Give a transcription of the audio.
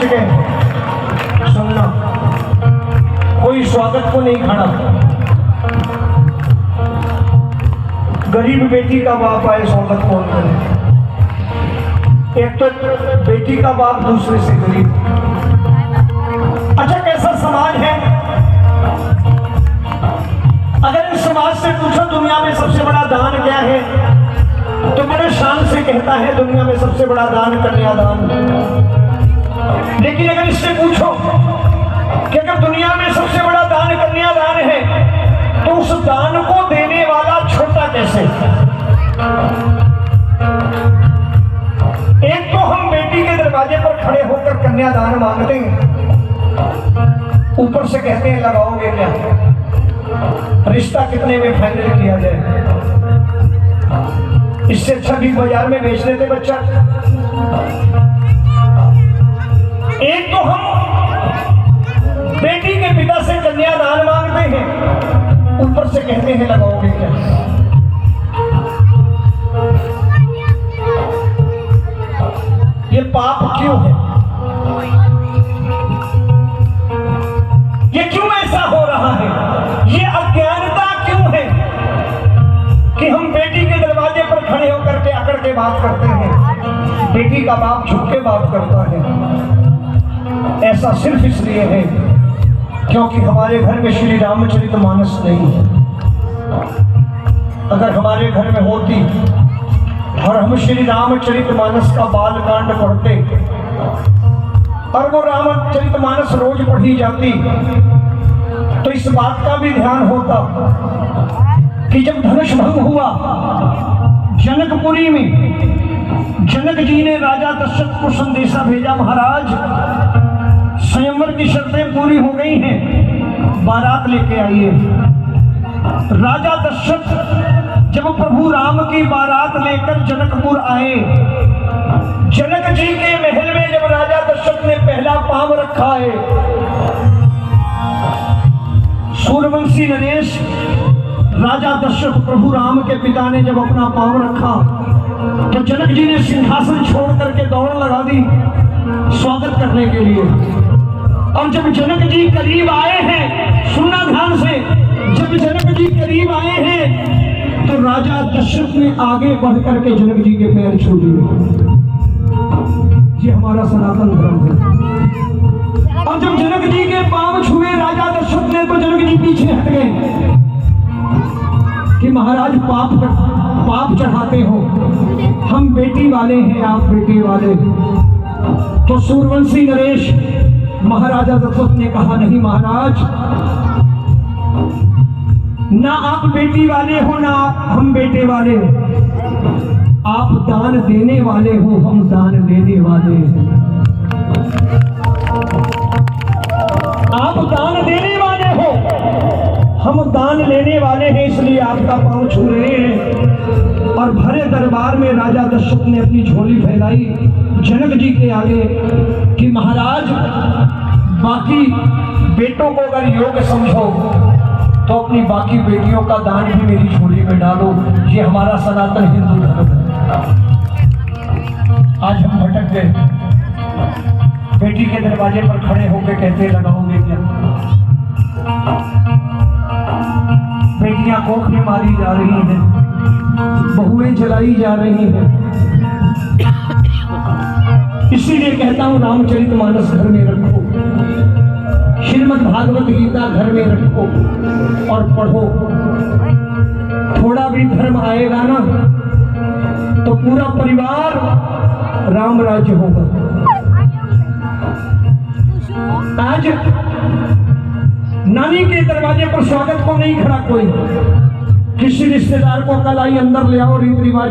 पहुंच गए। सुनना, कोई स्वागत को नहीं खड़ा। गरीब बेटी का बाप आए, स्वागत कौन करे? एक तो बेटी का बाप, दूसरे से गरीब। अच्छा, कैसा समाज है? अगर इस समाज से पूछो दुनिया में सबसे बड़ा दान क्या है, तो बड़े शान से कहता है दुनिया में सबसे बड़ा दान कन्यादान। लेकिन अगर इससे पूछो कि अगर दुनिया में सबसे बड़ा दान कन्यादान है, तो उस दान को देने वाला छोटा कैसे? एक तो हम बेटी के दरवाजे पर खड़े होकर कन्यादान मांगते हैं, ऊपर से कहते हैं लगाओगे क्या? रिश्ता कितने में फाइनल किया जाए? इससे अच्छा भी बाजार में बेच देते बच्चा। एक तो हम बेटी के पिता से कन्यादान मांगते हैं, ऊपर से कहते हैं लगाओगे क्या? ये पाप क्यों है? ये क्यों ऐसा हो रहा है? ये अज्ञानता क्यों है कि हम बेटी के दरवाजे पर खड़े होकर के अकड़ के बात करते हैं, बेटी का बाप झुक के बात करता है? ऐसा सिर्फ इसलिए है क्योंकि हमारे घर में श्री रामचरितमानस नहीं है। अगर हमारे घर में होती और हम श्री रामचरितमानस का बालकांड पढ़ते और वो रामचरितमानस रोज पढ़ी जाती, तो इस बात का भी ध्यान होता कि जब धनुष भंग हुआ जनकपुरी में, जनक जी ने राजा दशरथ को संदेशा भेजा, महाराज स्वयंवर की शर्तें पूरी हो गई हैं, बारात लेके आइए। राजा दशरथ जब प्रभु राम की बारात लेकर जनकपुर आए, जनक जी के महल में जब राजा दशरथ ने पहला पांव रखा है, सूर्यवंशी नरेश राजा दशरथ प्रभु राम के पिता ने जब अपना पांव रखा, तो जनक जी ने सिंहासन छोड़ करके दौड़ लगा दी स्वागत करने के लिए। और जब जनक जी करीब आए हैं, सुनना ध्यान से, जब जनक जी करीब आए हैं तो राजा दशरथ ने आगे बढ़ करके जनक जी के पैर छू लिए। ये हमारा सनातन धर्म है। और जब जनक जी के पांव छुए राजा दशरथ ने, तो जनक जी पीछे हट गए कि महाराज पाप चढ़ाते हो, हम बेटी वाले हैं, आप बेटे वाले। तो सूर्यवंशी नरेश महाराजा दशरथ ने कहा, नहीं महाराज, ना आप बेटी वाले हो ना हम बेटे वाले, आप दान देने वाले हो, हम दान लेने वाले हैं। आप दान देने वाले हो, हम दान लेने वाले हैं, इसलिए आपका पांव छू रहे हैं। और भरे दरबार में राजा दशरथ ने अपनी झोली फैलाई जनक जी के आगे कि महाराज, बाकी बेटों को अगर योग्य समझो तो अपनी बाकी बेटियों का दान भी मेरी झोली में डालो। ये हमारा सनातन हिंदू धर्म है। आज हम भटक गए, बेटी के दरवाजे पर खड़े होकर कहते लगाओगे क्या? बेटियां कोख में मारी जा रही हैं, बहुएं जलाई जा रही हैं। इसीलिए कहता हूं रामचरितमानस घर में रखो, श्रीमद् भागवत गीता घर में रखो और पढ़ो। थोड़ा भी धर्म आएगा ना तो पूरा परिवार राम राज्य होगा। आज नानी के दरवाजे पर स्वागत को नहीं खड़ा कोई, किसी रिश्तेदार को कल आई अंदर ले आओ, रीति रिवाज